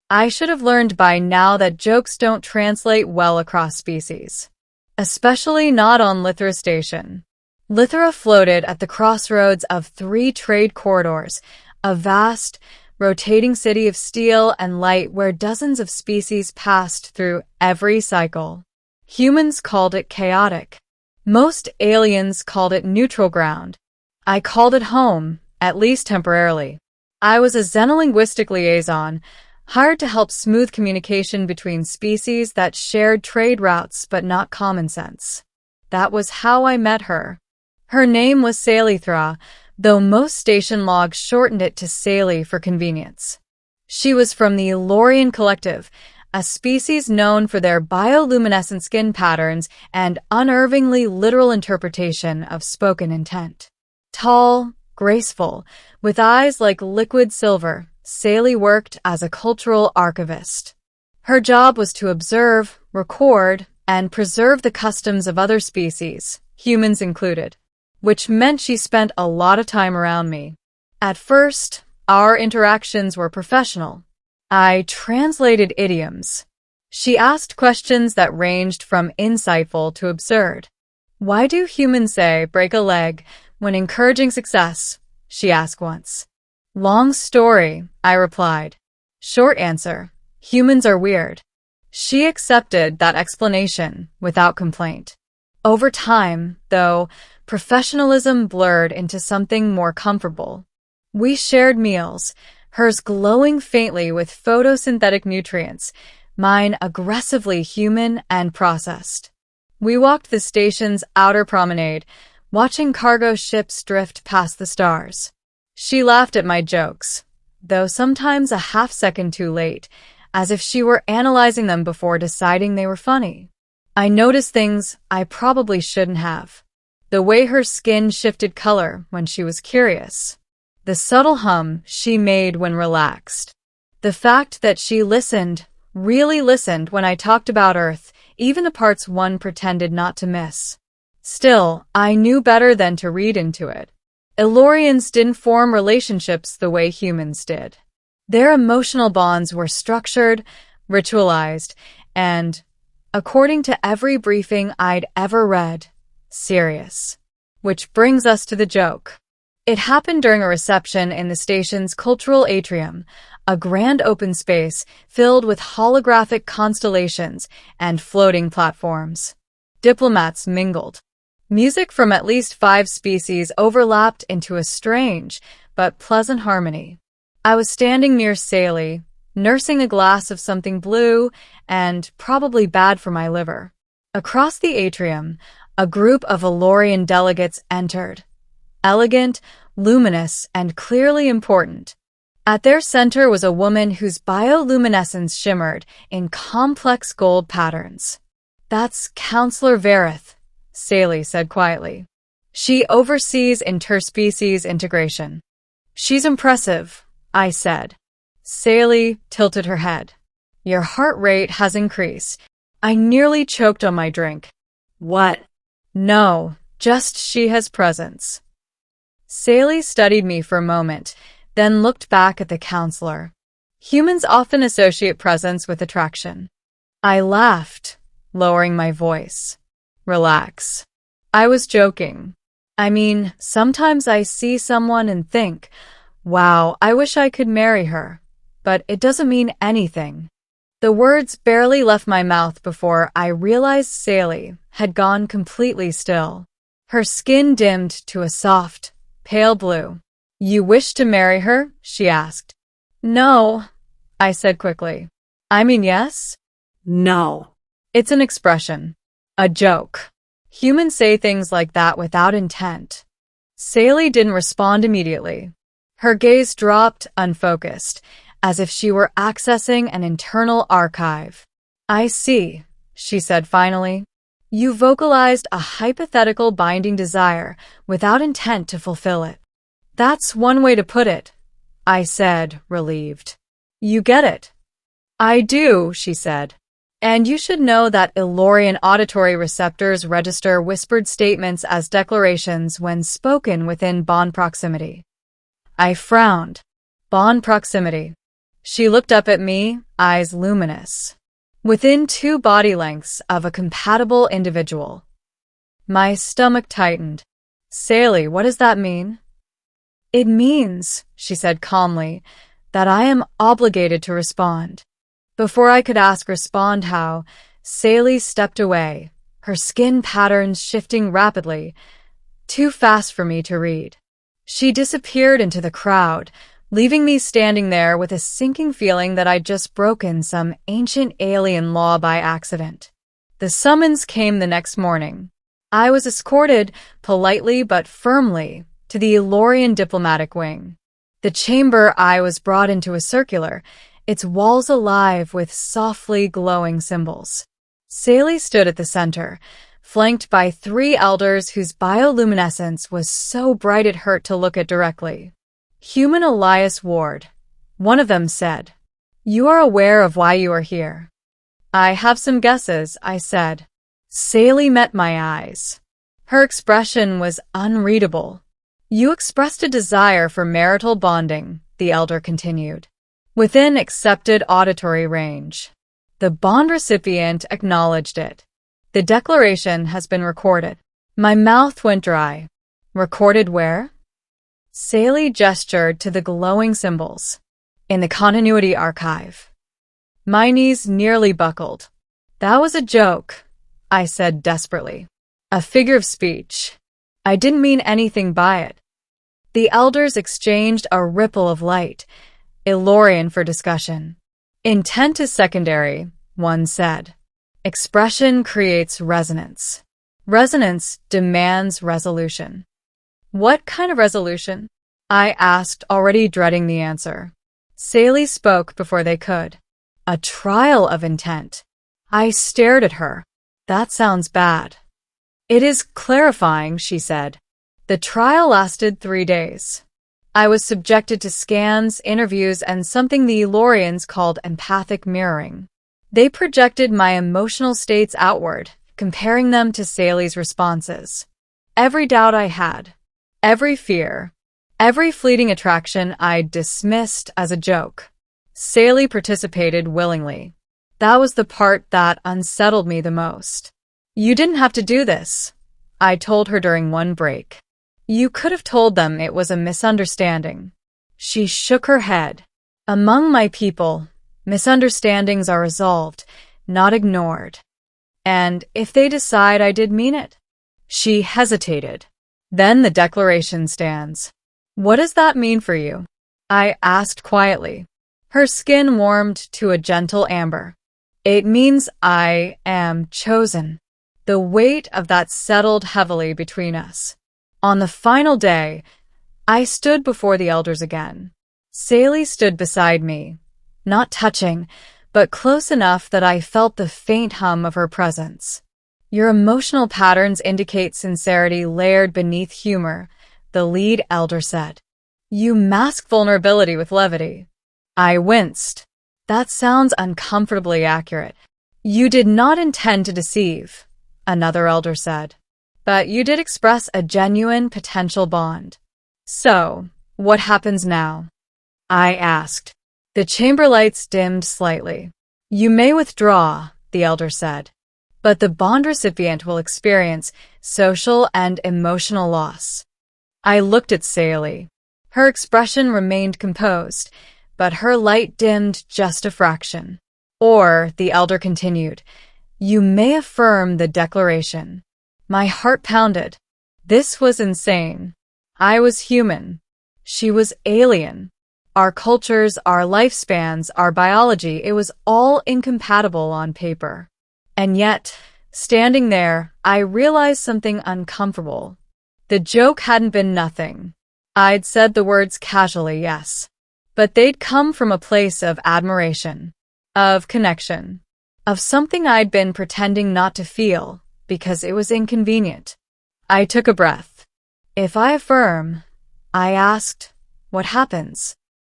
I should have learned by now that jokes don't translate well across species. Especially not on Lithra Station. Lithra floated at the crossroads of 3 trade corridors, a vast, rotating city of steel and light where dozens of species passed through every cycle. Humans called it chaotic. Most aliens called it neutral ground. I called it home, at least temporarily. I was a xenolinguistic liaison, hired to help smooth communication between species that shared trade routes but not common sense. That was how I met her. Her name was Salithra, though most station logs shortened it to Sally for convenience. She was from the Elorian Collective, a species known for their bioluminescent skin patterns and unervingly literal interpretation of spoken intent. Tall, graceful, with eyes like liquid silver, Sally worked as a cultural archivist. Her job was to observe, record, and preserve the customs of other species, humans included, which meant she spent a lot of time around me. At first, our interactions were professional. I translated idioms. She asked questions that ranged from insightful to absurd. Why do humans say break a leg when encouraging success? She asked once. Long story, I replied. Short answer, humans are weird. She accepted that explanation without complaint. Over time, though, professionalism blurred into something more comfortable. We shared meals, hers glowing faintly with photosynthetic nutrients, mine aggressively human and processed. We walked the station's outer promenade, watching cargo ships drift past the stars. She laughed at my jokes, though sometimes a half-second too late, as if she were analyzing them before deciding they were funny. I noticed things I probably shouldn't have. The way her skin shifted color when she was curious. The subtle hum she made when relaxed. The fact that she listened, really listened when I talked about Earth, even the parts one pretended not to miss. Still, I knew better than to read into it. Elorians didn't form relationships the way humans did. Their emotional bonds were structured, ritualized, and, according to every briefing I'd ever read, serious. Which brings us to the joke. It happened during a reception in the station's cultural atrium, a grand open space filled with holographic constellations and floating platforms. Diplomats mingled. Music from at least 5 species overlapped into a strange but pleasant harmony. I was standing near Sally, nursing a glass of something blue and probably bad for my liver. Across the atrium, a group of Elorian delegates entered. Elegant, luminous, and clearly important. At their center was a woman whose bioluminescence shimmered in complex gold patterns. That's Counselor Verith, Sally said quietly. She oversees interspecies integration. She's impressive, I said. Sally tilted her head. Your heart rate has increased. I nearly choked on my drink. What? No, just she has presence. Sally studied me for a moment, then looked back at the counselor. Humans often associate presence with attraction. I laughed, lowering my voice. Relax. I was joking. I mean, sometimes I see someone and think, wow, I wish I could marry her. But it doesn't mean anything. The words barely left my mouth before I realized Sally had gone completely still. Her skin dimmed to a soft, pale blue. You wish to marry her? She asked. No, I said quickly. I mean, yes? No. It's an expression. A joke. Humans say things like that without intent. Sally didn't respond immediately. Her gaze dropped, unfocused, as if she were accessing an internal archive. I see, she said finally. You vocalized a hypothetical binding desire without intent to fulfill it. That's one way to put it, I said, relieved. You get it? I do, she said. And you should know that Elorian auditory receptors register whispered statements as declarations when spoken within bond proximity. I frowned. Bond proximity. She looked up at me, eyes luminous, within 2 body lengths of a compatible individual. My stomach tightened. Sally, what does that mean? It means, she said calmly, that I am obligated to respond. Before I could respond how, Sally stepped away, her skin patterns shifting rapidly, too fast for me to read. She disappeared into the crowd, leaving me standing there with a sinking feeling that I'd just broken some ancient alien law by accident. The summons came the next morning. I was escorted, politely but firmly, to the Elorian diplomatic wing. The chamber I was brought into a circular, its walls alive with softly glowing symbols. Sally stood at the center, flanked by 3 elders whose bioluminescence was so bright it hurt to look at directly. Human Elias Ward, one of them said. You are aware of why you are here. I have some guesses, I said. Sally met my eyes. Her expression was unreadable. You expressed a desire for marital bonding, the elder continued, within accepted auditory range. The bond recipient acknowledged it. The declaration has been recorded. My mouth went dry. Recorded where? Sally gestured to the glowing symbols. In the continuity archive. My knees nearly buckled. That was a joke, I said desperately. A figure of speech. I didn't mean anything by it. The elders exchanged a ripple of light, Elorian for discussion. Intent is secondary, one said. Expression creates resonance. Resonance demands resolution. What kind of resolution? I asked, already dreading the answer. Sally spoke before they could. A trial of intent. I stared at her. That sounds bad. It is clarifying, she said. The trial lasted 3 days. I was subjected to scans, interviews, and something the Elorians called empathic mirroring. They projected my emotional states outward, comparing them to Sally's responses. Every doubt I had, every fear, every fleeting attraction I dismissed as a joke. Sally participated willingly. That was the part that unsettled me the most. You didn't have to do this, I told her during one break. You could have told them it was a misunderstanding. She shook her head. Among my people, misunderstandings are resolved, not ignored. And if they decide I did mean it? She hesitated. Then the declaration stands. What does that mean for you? I asked quietly. Her skin warmed to a gentle amber. It means I am chosen. The weight of that settled heavily between us. On the final day, I stood before the elders again. Sally stood beside me, not touching, but close enough that I felt the faint hum of her presence. Your emotional patterns indicate sincerity layered beneath humor, the lead elder said. You mask vulnerability with levity. I winced. That sounds uncomfortably accurate. You did not intend to deceive, another elder said. But you did express a genuine potential bond. So, what happens now? I asked. The chamber lights dimmed slightly. You may withdraw, the elder said. But the bond recipient will experience social and emotional loss. I looked at Sally. Her expression remained composed, but her light dimmed just a fraction. Or, the elder continued, you may affirm the declaration. My heart pounded. This was insane. I was human. She was alien. Our cultures, our lifespans, our biology, it was all incompatible on paper. And yet, standing there, I realized something uncomfortable. The joke hadn't been nothing. I'd said the words casually, yes. But they'd come from a place of admiration, of connection, of something I'd been pretending not to feel, because it was inconvenient. I took a breath. If I affirm, I asked, what happens?